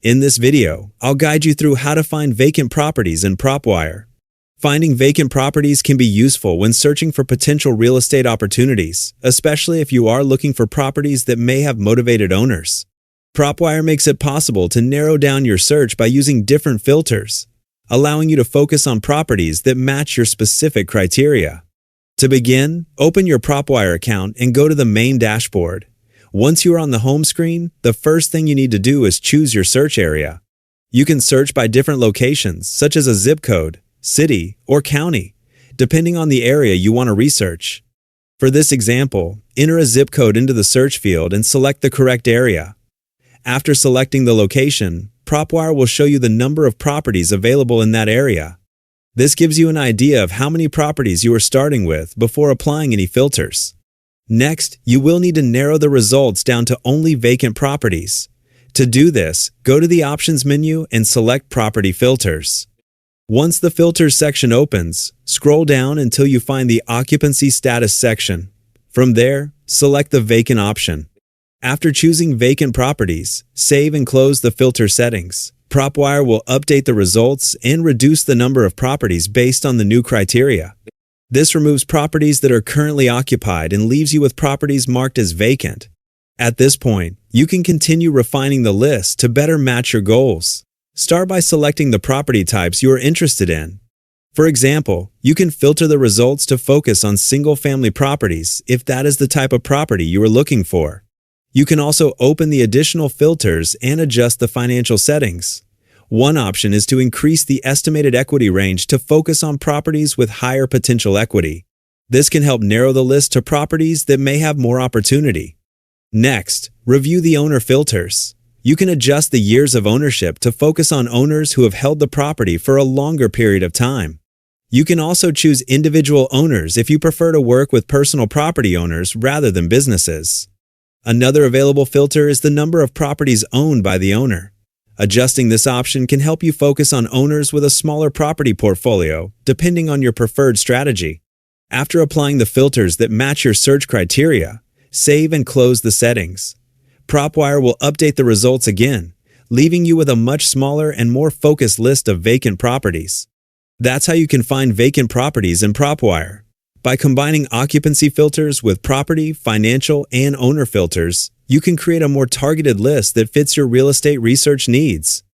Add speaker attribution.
Speaker 1: In this video, I'll guide you through how to find vacant properties in PropWire. Finding vacant properties can be useful when searching for potential real estate opportunities, especially if you are looking for properties that may have motivated owners. PropWire makes it possible to narrow down your search by using different filters, allowing you to focus on properties that match your specific criteria. To begin, open your PropWire account and go to the main dashboard. Once you are on the home screen, the first thing you need to do is choose your search area. You can search by different locations, such as a zip code, city, or county, depending on the area you want to research. For this example, enter a zip code into the search field and select the correct area. After selecting the location, PropWire will show you the number of properties available in that area. This gives you an idea of how many properties you are starting with before applying any filters. Next, you will need to narrow the results down to only vacant properties. To do this, go to the Options menu and select Property Filters. Once the Filters section opens, scroll down until you find the Occupancy Status section. From there, select the Vacant option. After choosing vacant properties, save and close the filter settings. PropWire will update the results and reduce the number of properties based on the new criteria. This removes properties that are currently occupied and leaves you with properties marked as vacant. At this point, you can continue refining the list to better match your goals. Start by selecting the property types you are interested in. For example, you can filter the results to focus on single-family properties if that is the type of property you are looking for. You can also open the additional filters and adjust the financial settings. One option is to increase the estimated equity range to focus on properties with higher potential equity. This can help narrow the list to properties that may have more opportunity. Next, review the owner filters. You can adjust the years of ownership to focus on owners who have held the property for a longer period of time. You can also choose individual owners if you prefer to work with personal property owners rather than businesses. Another available filter is the number of properties owned by the owner. Adjusting this option can help you focus on owners with a smaller property portfolio, depending on your preferred strategy. After applying the filters that match your search criteria, save and close the settings. PropWire will update the results again, leaving you with a much smaller and more focused list of vacant properties. That's how you can find vacant properties in PropWire. By combining occupancy filters with property, financial, and owner filters, you can create a more targeted list that fits your real estate research needs.